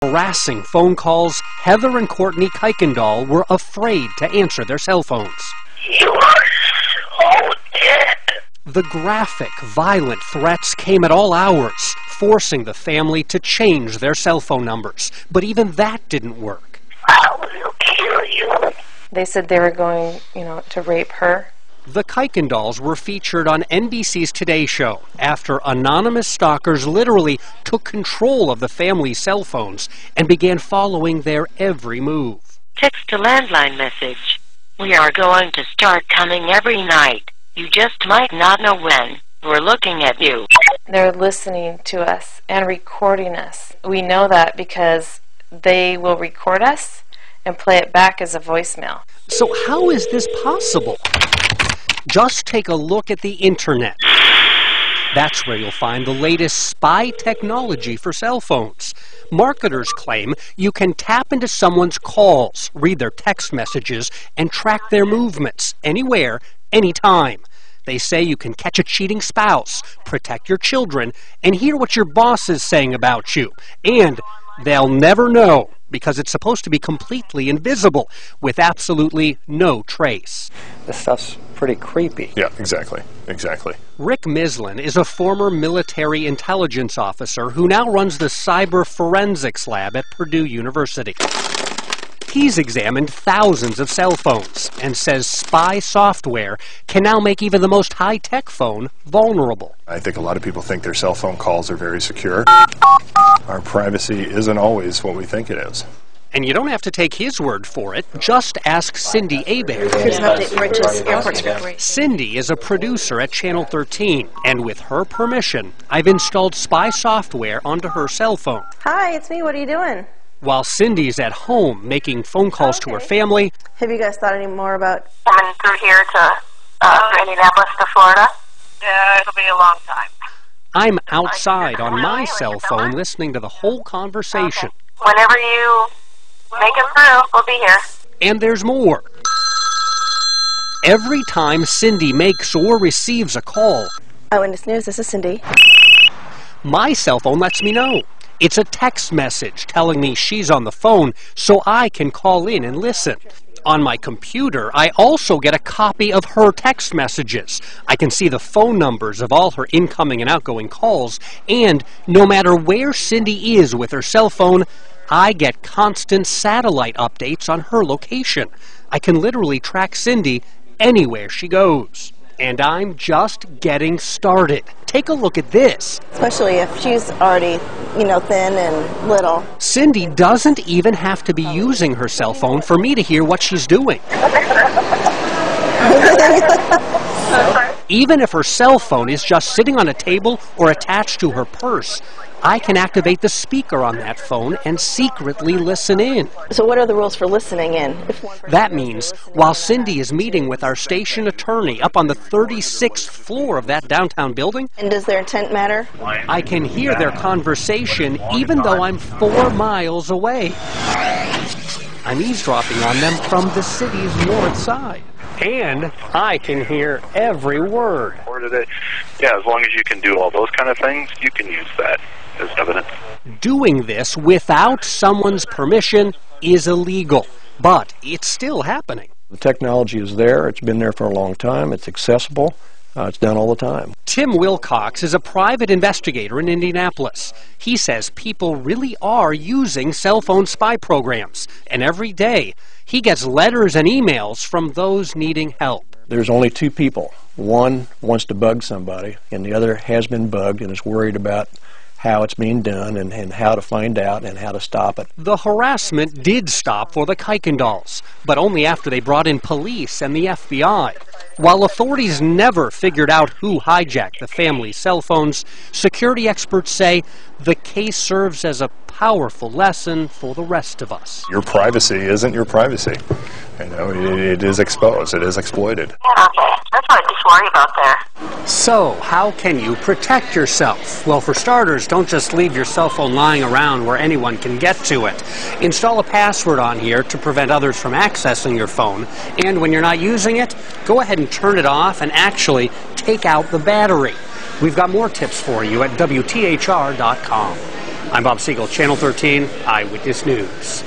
Harassing phone calls, Heather and Courtney Kuykendall were afraid to answer their cell phones. You are so dead. The graphic, violent threats came at all hours, forcing the family to change their cell phone numbers. But even that didn't work. I will kill you. They said they were going, to rape her. The Kuykendalls were featured on NBC's Today Show after anonymous stalkers literally took control of the family's cell phones and began following their every move. Text to landline message. We are going to start coming every night. You just might not know when. We're looking at you. They're listening to us and recording us. We know that because they will record us and play it back as a voicemail. So how is this possible? Just take a look at the internet. That's where you'll find the latest spy technology for cell phones. Marketers claim you can tap into someone's calls, read their text messages, and track their movements anywhere, anytime. They say you can catch a cheating spouse, protect your children, and hear what your boss is saying about you. And they'll never know, because it's supposed to be completely invisible, with absolutely no trace. This stuff's pretty creepy. Yeah, exactly. Rick Mislin is a former military intelligence officer who now runs the cyber forensics lab at Purdue University. He's examined thousands of cell phones and says spy software can now make even the most high-tech phone vulnerable. I think a lot of people think their cell phone calls are very secure. Our privacy isn't always what we think it is. And you don't have to take his word for it. Just ask Cindy Hebert. Here's an update for Rich's airport script. Cindy is a producer at Channel 13, and with her permission, I've installed spy software onto her cell phone. Hi, it's me. What are you doing? While Cindy's at home making phone calls to her family. Have you guys thought any more about Coming through here to Indianapolis to Florida? Yeah, it'll be a long time. I'm outside on my cell phone listening to the whole conversation. Okay. Whenever you make it through, we'll be here. And there's more. Every time Cindy makes or receives a call, Eyewitness News, this is Cindy. my cell phone lets me know. It's a text message telling me she's on the phone so I can call in and listen. On my computer, I also get a copy of her text messages. I can see the phone numbers of all her incoming and outgoing calls, and no matter where Cindy is with her cell phone, I get constant satellite updates on her location. I can literally track Cindy anywhere she goes. And I'm just getting started. Take a look at this. Especially if she's already, thin and little. Cindy doesn't even have to be using her cell phone for me to hear what she's doing. Even if her cell phone is just sitting on a table or attached to her purse, I can activate the speaker on that phone and secretly listen in. So what are the rules for listening in? That means while Cindy is meeting with our station attorney up on the 36th floor of that downtown building, And does their intent matter? I can hear their conversation even though I'm 4 miles away. I'm eavesdropping on them from the city's north side. And I can hear every word. Yeah, as long as you can do all those kind of things, you can use that as evidence. Doing this without someone's permission is illegal, but it's still happening. The technology is there. It's been there for a long time. It's accessible. It's done all the time. Tim Wilcox is a private investigator in Indianapolis. He says people really are using cell phone spy programs, and every day he gets letters and emails from those needing help. There's only two people. One wants to bug somebody, and the other has been bugged and is worried about how it's being done and how to find out and how to stop it. The harassment did stop for the Kuykendalls, but only after they brought in police and the FBI. While authorities never figured out who hijacked the family's cell phones, security experts say the case serves as a powerful lesson for the rest of us. Your privacy isn't your privacy. It is exposed. It is exploited. Okay, that's what I just worry about there. So, how can you protect yourself? Well, for starters, don't just leave your cell phone lying around where anyone can get to it. Install a password on here to prevent others from accessing your phone. And when you're not using it, go ahead and turn it off and actually take out the battery. We've got more tips for you at WTHR.com. I'm Bob Siegel, Channel 13 Eyewitness News.